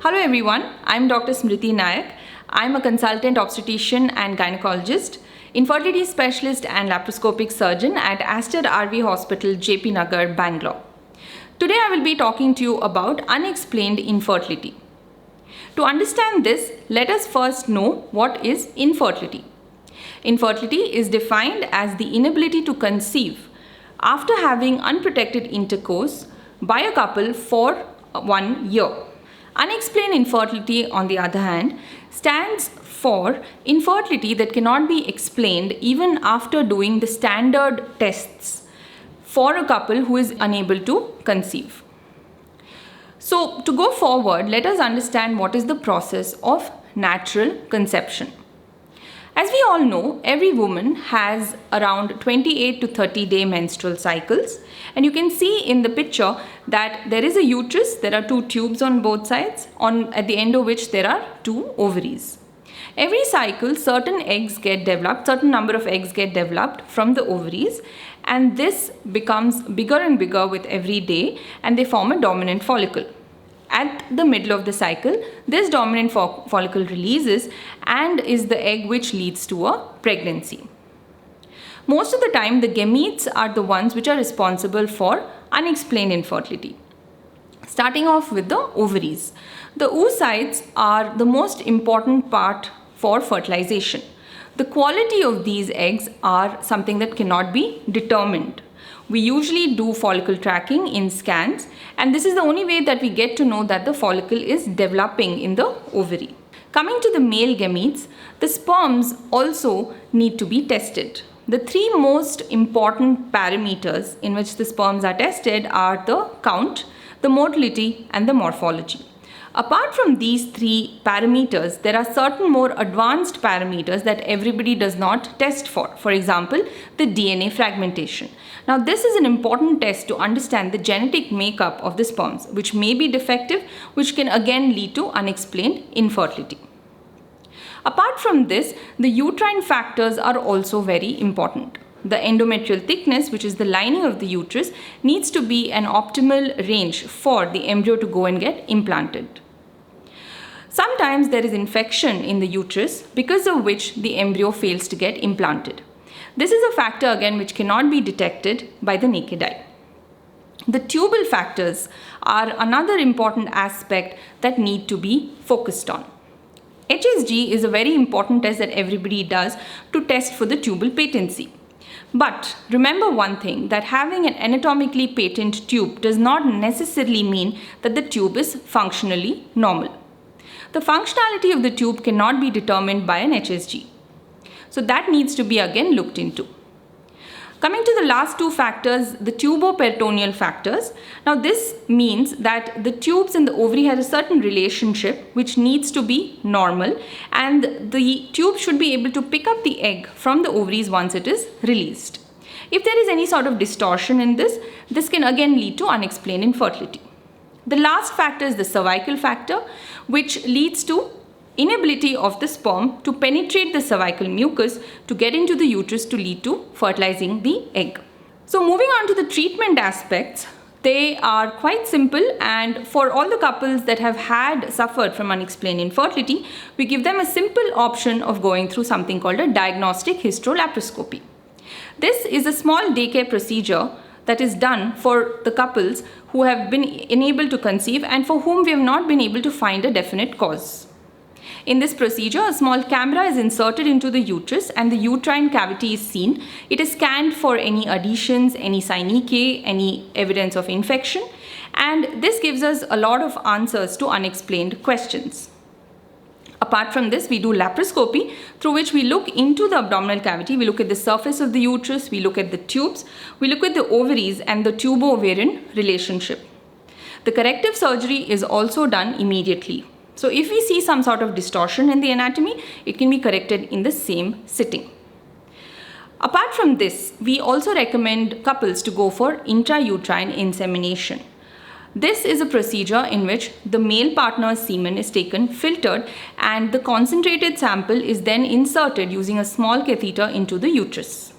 Hello everyone, I'm Dr. Smrithi Nayak. I'm a consultant obstetrician and gynecologist, infertility specialist and laparoscopic surgeon at Aster RV Hospital, JP Nagar, Bangalore. Today I will be talking to you about unexplained infertility. To understand this, let us first know what is infertility. Infertility is defined as the inability to conceive after having unprotected intercourse by a couple for 1 year. Unexplained infertility, on the other hand, stands for infertility that cannot be explained even after doing the standard tests for a couple who is unable to conceive. So, to go forward, let us understand what is the process of natural conception. As we all know, every woman has around 28 to 30 day menstrual cycles, and you can see in the picture that there is a uterus, there are two tubes on both sides, at the end of which there are two ovaries. Every cycle, certain number of eggs get developed from the ovaries, and this becomes bigger and bigger with every day, and they form a dominant follicle. At the middle of the cycle, this dominant follicle releases and is the egg which leads to a pregnancy. Most of the time, the gametes are the ones which are responsible for unexplained infertility. Starting off with the ovaries. The oocytes are the most important part for fertilization. The quality of these eggs are something that cannot be determined. We usually do follicle tracking in scans, and this is the only way that we get to know that the follicle is developing in the ovary. Coming to the male gametes, the sperms also need to be tested. The three most important parameters in which the sperms are tested are the count, the motility, and the morphology. Apart from these three parameters, there are certain more advanced parameters that everybody does not test for. For example, the DNA fragmentation. Now, this is an important test to understand the genetic makeup of the sperms, which may be defective, which can again lead to unexplained infertility. Apart from this, the uterine factors are also very important. The endometrial thickness, which is the lining of the uterus, needs to be an optimal range for the embryo to go and get implanted. Sometimes there is infection in the uterus, because of which the embryo fails to get implanted. This is a factor again which cannot be detected by the naked eye. The Tubal factors are another important aspect that need to be focused on. HSG is a very important test that everybody does to test for the tubal patency. But remember one thing, that having an anatomically patent tube does not necessarily mean that the tube is functionally normal. The functionality of the tube cannot be determined by an HSG. So that needs to be again looked into. Coming to the last two factors, the tubo-peritoneal factors. Now this means that the tubes in the ovary have a certain relationship which needs to be normal, and the tube should be able to pick up the egg from the ovaries once it is released. If there is any sort of distortion in this, this can again lead to unexplained infertility. The last factor is the cervical factor, which leads to inability of the sperm to penetrate the cervical mucus to get into the uterus to lead to fertilizing the egg. So moving on to the treatment aspects, they are quite simple, and for all the couples that have suffered from unexplained infertility, we give them a simple option of going through something called a diagnostic hysterolaparoscopy. This is a small daycare procedure that is done for the couples who have been unable to conceive and for whom we have not been able to find a definite cause. In this procedure, a small camera is inserted into the uterus and the uterine cavity is seen. It is scanned for any adhesions, any synechiae, any evidence of infection, and this gives us a lot of answers to unexplained questions. Apart from this, we do laparoscopy, through which we look into the abdominal cavity, we look at the surface of the uterus, we look at the tubes, we look at the ovaries and the tubo-ovarian relationship. The corrective surgery is also done immediately. So if we see some sort of distortion in the anatomy, it can be corrected in the same sitting. Apart from this, we also recommend couples to go for intrauterine insemination. This is a procedure in which the male partner's semen is taken, filtered, and the concentrated sample is then inserted using a small catheter into the uterus.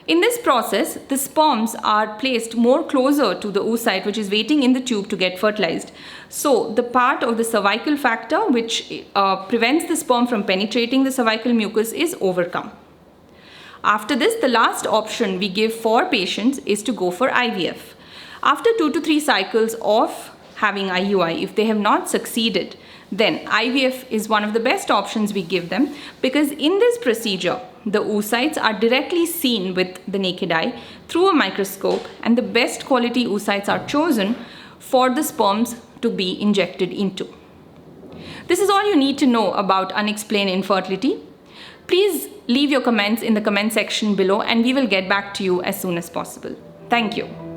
In this process, the sperms are placed more closer to the oocyte, which is waiting in the tube to get fertilized. So the part of the cervical factor which prevents the sperm from penetrating the cervical mucus is overcome. After this, the last option we give for patients is to go for IVF. After 2 to 3 cycles of having IUI, if they have not succeeded, then IVF is one of the best options we give them, because in this procedure, the oocytes are directly seen with the naked eye through a microscope, and the best quality oocytes are chosen for the sperms to be injected into. This is all you need to know about unexplained infertility. Please leave your comments in the comment section below and we will get back to you as soon as possible. Thank you.